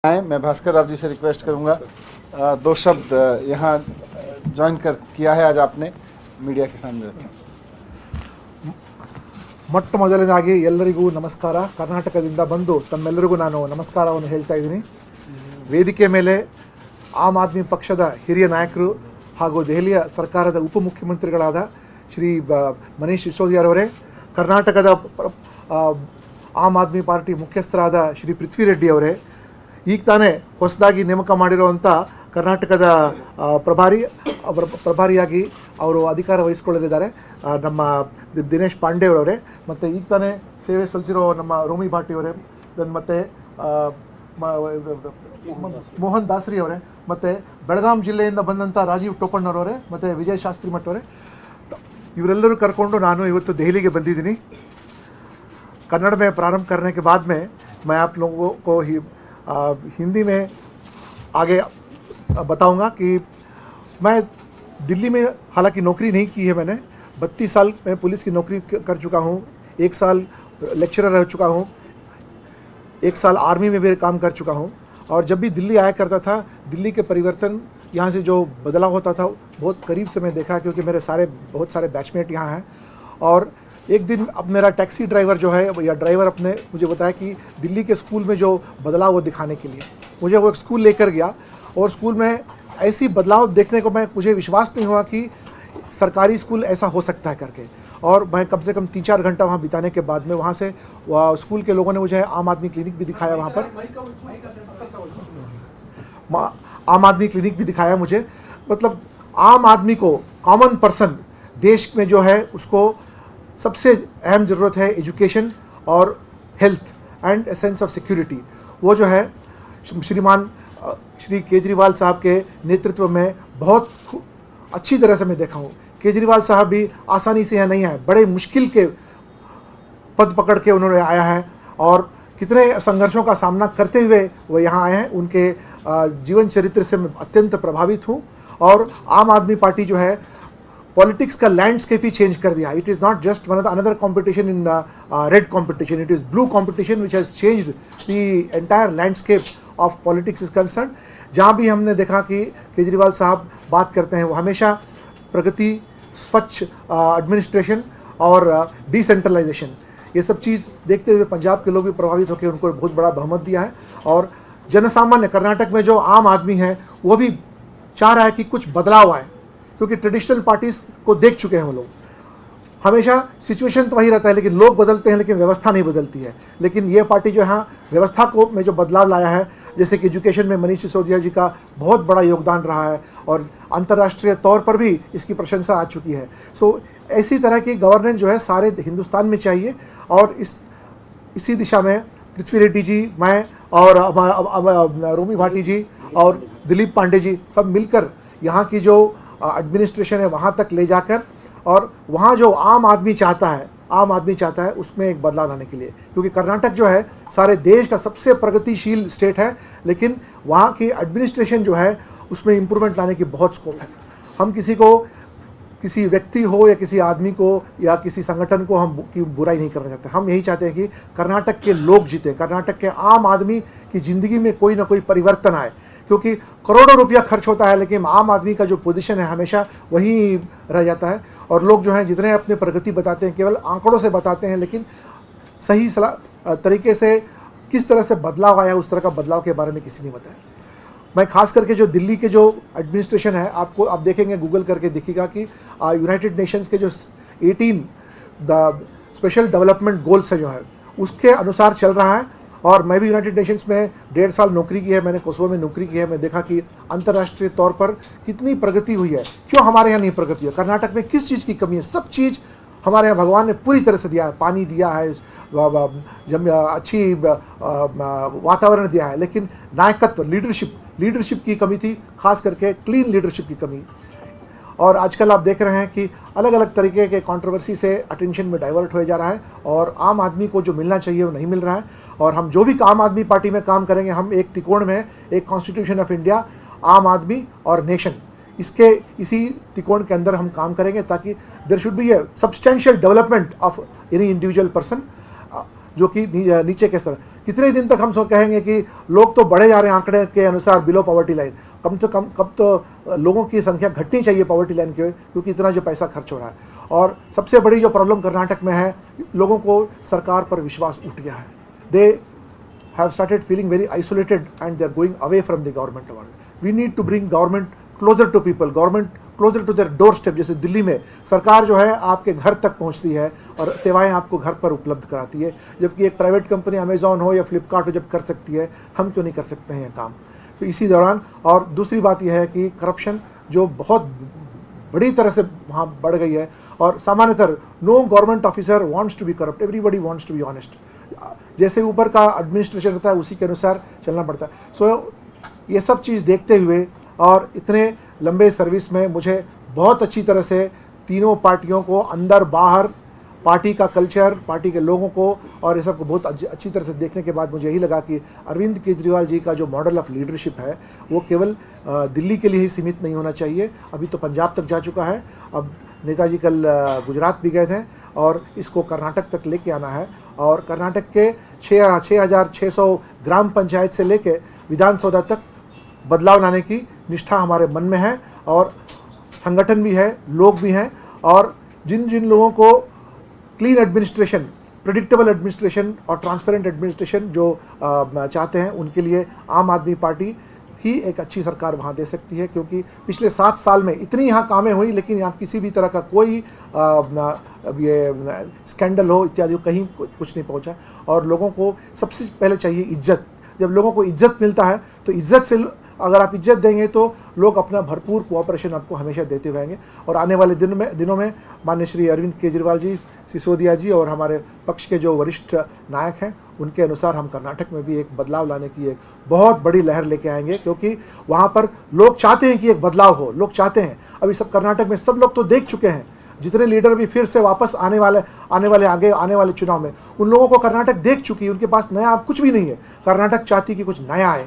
मैं भास्कर राव जी से रिक्वेस्ट करूंगा दो शब्द यहाँ ज्वाइन कर किया है आज आपने मीडिया के सामने रखें। ಮೊಟ್ಟ ಮೊದಲನೇದಾಗಿ ಎಲ್ಲರಿಗೂ ನಮಸ್ಕಾರ. ಕರ್ನಾಟಕದಿಂದ ಬಂದು ತಮ್ಮೆಲ್ಲರಿಗೂ ನಾನು ನಮಸ್ಕಾರವನ್ನು ಹೇಳ್ತಾ ಇದ್ದೀನಿ. ವೇದಿಕೆ ಮೇಲೆ ಆಮ್ ಆದ್ಮಿ ಪಕ್ಷದ ಹಿರಿಯ ನಾಯಕರು ಹಾಗೂ ದೆಹಲಿಯ ಸರ್ಕಾರದ ಉಪಮುಖ್ಯಮಂತ್ರಿಗಳಾದ ಶ್ರೀ ಮನೀಶ್ ಸಿಸೋದಿಯಾರವರೇ, ಕರ್ನಾಟಕದ ಆಮ್ ಆದ್ಮಿ ಪಾರ್ಟಿ ಮುಖ್ಯಸ್ಥರಾದ ಶ್ರೀ ಪೃಥ್ವಿ ರೆಡ್ಡಿ ಅವರೇ, ಈಗ ತಾನೇ ಹೊಸದಾಗಿ ನೇಮಕ ಮಾಡಿರುವಂಥ ಕರ್ನಾಟಕದ ಪ್ರಭಾರಿಯಾಗಿ ಅವರು ಅಧಿಕಾರ ವಹಿಸ್ಕೊಳ್ಳಲಿದ್ದಾರೆ ನಮ್ಮ ದಿನೇಶ್ ಪಾಂಡೆ ಅವರವರೇ, ಮತ್ತು ಈಗ ತಾನೇ ಸೇವೆ ಸಲ್ಲಿಸಿರೋ ನಮ್ಮ ರೋಮಿ ಭಾಟಿ ಅವರೇ, ಮತ್ತು ಮೋಹನ್ ದಾಸರಿ ಅವರೇ, ಮತ್ತು ಬೆಳಗಾಂ ಜಿಲ್ಲೆಯಿಂದ ಬಂದಂಥ ರಾಜೀವ್ ಟೋಪಣ್ಣವರವರೇ, ಮತ್ತು ವಿಜಯ್ ಶಾಸ್ತ್ರಿ ಮಠ್ ಅವರೇ, ಇವರೆಲ್ಲರೂ ಕರ್ಕೊಂಡು ನಾನು ಇವತ್ತು ದೆಹಲಿಗೆ ಬಂದಿದ್ದೀನಿ. कन्नड़ में प्रारंभ करने के बाद में मैं आप लोगों को हिंदी में आगे बताऊंगा कि मैं दिल्ली में हालांकि नौकरी नहीं की है. मैंने 32 साल में पुलिस की नौकरी कर चुका हूं, 1 साल लेक्चरर रह चुका हूं, 1 साल आर्मी में भी काम कर चुका हूं. और जब भी दिल्ली आया करता था, दिल्ली के परिवर्तन, यहाँ से जो बदलाव होता था बहुत करीब से मैं देखा, क्योंकि मेरे बहुत सारे बैचमेट यहाँ हैं. और एक दिन अब मेरा टैक्सी ड्राइवर जो है या ड्राइवर अपने मुझे बताया कि दिल्ली के स्कूल में जो बदलाव वो दिखाने के लिए मुझे वो एक स्कूल लेकर गया, और स्कूल में ऐसी बदलाव देखने को मुझे विश्वास नहीं हुआ कि सरकारी स्कूल ऐसा हो सकता है करके. और मैं कम से कम 3-4 घंटा वहाँ बिताने के बाद में वहाँ से स्कूल के लोगों ने मुझे आम आदमी क्लिनिक भी दिखाया, वहाँ पर आम आदमी क्लिनिक भी दिखाया मुझे. मतलब आम आदमी को, कॉमन पर्सन, देश में जो है उसको सबसे अहम ज़रूरत है एजुकेशन और health and a sense of security. वो जो है श्रीमान श्री केजरीवाल साहब के नेतृत्व में बहुत अच्छी तरह से मैं देखा हूँ. केजरीवाल साहब भी आसानी से यहाँ नहीं आए, बड़े मुश्किल के पद पकड़ के उन्होंने आया है, और कितने संघर्षों का सामना करते हुए वो यहाँ आए हैं. उनके जीवन चरित्र से मैं अत्यंत प्रभावित हूँ. और आम आदमी पार्टी जो है पॉलिटिक्स का लैंडस्केप ही चेंज कर दिया. It is not just another competition in red competition, it is blue competition which has changed the entire landscape of politics is concern. जहाँ भी हमने देखा कि केजरीवाल साहब बात करते हैं वो हमेशा प्रगति, स्वच्छ एडमिनिस्ट्रेशन और डिसेंट्रलाइजेशन, ये सब चीज़ देखते हुए पंजाब के लोग भी प्रभावित होकर उनको बहुत बड़ा बहुमत दिया है. और जनसामान्य कर्नाटक में जो आम आदमी है वो भी चाह रहा है कि कुछ बदलाव आए, क्योंकि ट्रेडिशनल पार्टीज़ को देख चुके हैं वो लोग. हमेशा सिचुएशन तो वही रहता है, लेकिन लोग बदलते हैं, लेकिन व्यवस्था नहीं बदलती है. लेकिन ये पार्टी जो है व्यवस्था को में जो बदलाव लाया है, जैसे कि एजुकेशन में मनीष सिसोदिया जी का बहुत बड़ा योगदान रहा है, और अंतर्राष्ट्रीय तौर पर भी इसकी प्रशंसा आ चुकी है. सो ऐसी तरह की गवर्नेंस जो है सारे हिंदुस्तान में चाहिए. और इसी दिशा में पृथ्वी रेड्डी जी, मैं और रोमी भाटी जी और दिलीप पांडे जी सब मिलकर यहाँ की जो एडमिनिस्ट्रेशन है वहाँ तक ले जाकर, और वहाँ जो आम आदमी चाहता है उसमें एक बदलाव लाने के लिए. क्योंकि कर्नाटक जो है सारे देश का सबसे प्रगतिशील स्टेट है, लेकिन वहाँ की एडमिनिस्ट्रेशन जो है उसमें इम्प्रूवमेंट लाने की बहुत स्कोप है. हम किसी व्यक्ति हो या किसी आदमी को या किसी संगठन को हम की बुराई नहीं करना चाहते. हम यही चाहते हैं कि कर्नाटक के लोग जीते, कर्नाटक के आम आदमी की ज़िंदगी में कोई ना कोई परिवर्तन आए. क्योंकि करोड़ों रुपया खर्च होता है, लेकिन आम आदमी का जो पोजीशन है हमेशा वही रह जाता है. और लोग जो हैं जितने अपने प्रगति बताते हैं केवल आंकड़ों से बताते हैं, लेकिन सही तरीके से किस तरह से बदलाव आया उस तरह का बदलाव के बारे में किसी ने बताया. मैं खास करके जो दिल्ली के जो एडमिनिस्ट्रेशन है, आप देखेंगे, गूगल करके देखिएगा कि यूनाइटेड नेशंस के जो 18 द स्पेशल डेवलपमेंट गोल्स है जो है उसके अनुसार चल रहा है. और मैं भी यूनाइटेड नेशंस में 1.5 साल नौकरी की है, मैंने कोसोवो में नौकरी की है. मैं देखा कि अंतर्राष्ट्रीय तौर पर कितनी प्रगति हुई है. क्यों हमारे यहाँ नहीं प्रगति है? कर्नाटक में किस चीज़ की कमी है? सब चीज़ हमारे यहाँ भगवान ने पूरी तरह से दिया है. पानी दिया है, अच्छी वातावरण दिया है, लेकिन नायकत्व, लीडरशिप की कमी थी, खास करके क्लीन लीडरशिप की कमी. और आजकल आप देख रहे हैं कि अलग अलग तरीके के कंट्रोवर्सी से अटेंशन में डाइवर्ट हो जा रहा है, और आम आदमी को जो मिलना चाहिए वो नहीं मिल रहा है. और हम जो भी आम आदमी पार्टी में काम करेंगे, हम एक त्रिकोण में, एक कॉन्स्टिट्यूशन ऑफ इंडिया, आम आदमी और नेशन, इसी त्रिकोण के अंदर हम काम करेंगे, ताकि there should be a substantial development of any individual person. जो कि नीचे के स्तर। कितने दिन तक हम सब कहेंगे कि लोग तो बढ़े जा रहे हैं आंकड़े के अनुसार बिलो पॉवर्टी लाइन, कम से कम कब तो लोगों की संख्या घटनी चाहिए पॉवर्टी लाइन के, क्योंकि इतना जो पैसा खर्च हो रहा है। और सबसे बड़ी जो प्रॉब्लम कर्नाटक में है, लोगों को सरकार पर विश्वास उठ गया है। दे have started feeling very isolated and they are going away from the government. We need to bring government closer to people, government closer to their doorstep। जैसे दिल्ली में सरकार जो है आपके घर तक पहुंचती है और सेवाएं आपको घर पर उपलब्ध कराती है, जबकि एक प्राइवेट कंपनी अमेजॉन हो या फ्लिपकार्ट हो जब कर सकती है, हम क्यों नहीं कर सकते हैं ये काम। तो इसी दौरान, और दूसरी बात यह है कि करप्शन जो बहुत बड़ी तरह से वहाँ बढ़ गई है, और सामान्यतः no government officer wants to be corrupt, everybody wants to be honest. जैसे ऊपर का एडमिनिस्ट्रेशन रहता है उसी के अनुसार चलना पड़ता है। सो ये सब चीज़ देखते हुए और इतने लंबे सर्विस में मुझे बहुत अच्छी तरह से तीनों पार्टियों को अंदर बाहर, पार्टी का कल्चर, पार्टी के लोगों को और ये सब को बहुत अच्छी तरह से देखने के बाद मुझे यही लगा कि अरविंद केजरीवाल जी का जो मॉडल ऑफ लीडरशिप है वो केवल दिल्ली के लिए ही सीमित नहीं होना चाहिए। अभी तो पंजाब तक जा चुका है, अब नेताजी कल गुजरात भी गए थे और इसको कर्नाटक तक लेके आना है। और कर्नाटक के 6,600 ग्राम पंचायत से लेके विधानसभा तक बदलाव लाने की निष्ठा हमारे मन में है, और संगठन भी है, लोग भी हैं, और जिन जिन लोगों को क्लीन एडमिनिस्ट्रेशन, प्रेडिक्टेबल एडमिनिस्ट्रेशन और ट्रांसपेरेंट एडमिनिस्ट्रेशन जो चाहते हैं, उनके लिए आम आदमी पार्टी ही एक अच्छी सरकार वहाँ दे सकती है। क्योंकि पिछले 7 साल में इतनी यहाँ कामें हुई, लेकिन यहाँ किसी भी तरह का कोई ये स्कैंडल हो इत्यादि कहीं कुछ नहीं पहुँचा। और लोगों को सबसे पहले चाहिए इज्जत। जब लोगों को इज्जत मिलता है तो इज्जत से, अगर आप इज्जत देंगे तो लोग अपना भरपूर कोऑपरेशन आपको हमेशा देते रहेंगे। और आने वाले दिनों में माननीय श्री अरविंद केजरीवाल जी, सिसोदिया जी और हमारे पक्ष के जो वरिष्ठ नायक हैं, उनके अनुसार हम कर्नाटक में भी एक बदलाव लाने की एक बहुत बड़ी लहर लेके आएंगे। क्योंकि वहाँ पर लोग चाहते हैं कि एक बदलाव हो, लोग चाहते हैं। अभी सब कर्नाटक में सब लोग तो देख चुके हैं, जितने लीडर भी फिर से वापस आने वाले चुनाव में, उन लोगों को कर्नाटक देख चुकी है। उनके पास नया कुछ भी नहीं है। कर्नाटक चाहती कि कुछ नया आए,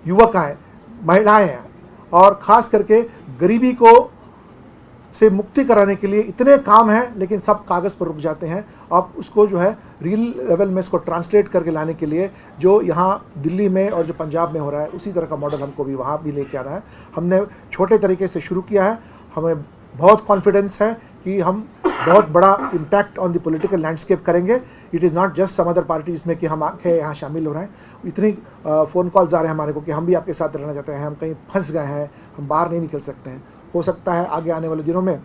युवक आए, महिलाएं हैं, और ख़ास करके गरीबी को से मुक्ति कराने के लिए इतने काम हैं, लेकिन सब कागज़ पर रुक जाते हैं। अब उसको जो है रियल लेवल में इसको ट्रांसलेट करके लाने के लिए जो यहाँ दिल्ली में और जो पंजाब में हो रहा है, उसी तरह का मॉडल हमको भी वहाँ भी लेके आना है। हमने छोटे तरीके से शुरू किया है, हमें बहुत कॉन्फिडेंस है कि हम बहुत बड़ा impact on the political landscape करेंगे। It is not just some other parties में कि हम आके यहाँ शामिल हो रहे हैं। इतनी फ़ोन कॉल्स आ रहे हैं हमारे को कि हम भी आपके साथ रहना चाहते हैं, हम कहीं फंस गए हैं, हम बाहर नहीं निकल सकते हैं। हो सकता है आगे आने वाले दिनों में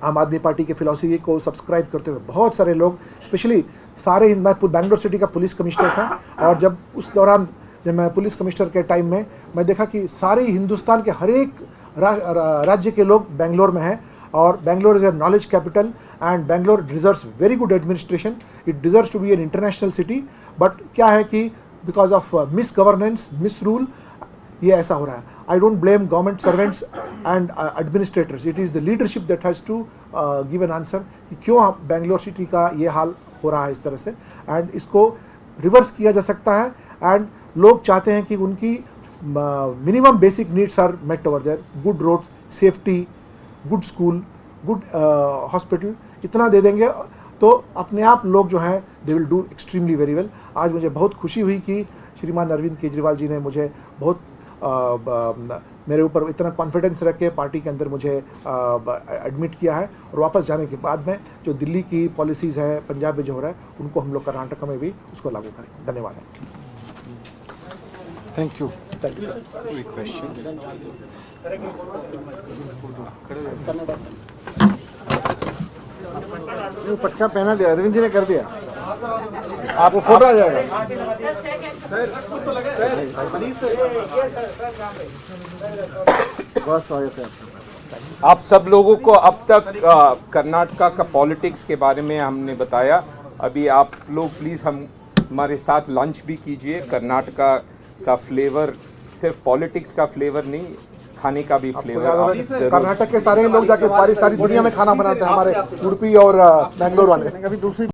आम आदमी पार्टी के फिलॉसफी को सब्सक्राइब करते हुए बहुत सारे लोग, स्पेशली सारे, मैं बैंगलोर सिटी का पुलिस कमिश्नर था, और जब उस दौरान जब मैं पुलिस कमिश्नर के टाइम में मैं देखा कि सारे हिंदुस्तान के हर एक राज्य के लोग बेंगलोर में हैं। और Bangalore is a knowledge capital and Bangalore deserves very good administration, it deserves to be an international city. But क्या है कि because of misgovernance, misrule, ये ऐसा हो रहा है। I don't blame government servants and administrators, it is the leadership that has to give an answer कि क्यों बेंगलोर सिटी का ये हाल हो रहा है इस तरह से, एंड इसको रिवर्स किया जा सकता है। एंड लोग चाहते हैं कि उनकी minimum basic needs are met over there, good road, safety, good school, good hospital, इतना दे देंगे तो अपने आप लोग जो हैं they will do extremely very well. आज मुझे बहुत खुशी हुई कि श्रीमान अरविंद केजरीवाल जी ने मुझे बहुत मेरे ऊपर इतना कॉन्फिडेंस रख के पार्टी के अंदर मुझे एडमिट किया है। और वापस जाने के बाद में जो दिल्ली की पॉलिसीज़ है, पंजाब में जो हो रहा है, उनको हम लोग कर्नाटक में भी उसको लागू करेंगे। धन्यवाद। Thank you. पटका पहना दिया, अरविंद जी ने कर दिया, आपको फोटो आ जाएगा। बहुत स्वागत है आपका। आप सब लोगों को अब तक कर्नाटका का पॉलिटिक्स के बारे में हमने बताया। अभी आप लोग प्लीज़ हमारे साथ लंच भी कीजिए। कर्नाटका का फ्लेवर सिर्फ पॉलिटिक्स का फ्लेवर नहीं, खाने का भी फ्लेवर। कर्नाटक के सारे लोग जाके सारी दुनिया में खाना बनाते हैं, हमारे उडुपी और बेंगलोर वाले। अभी दूसरी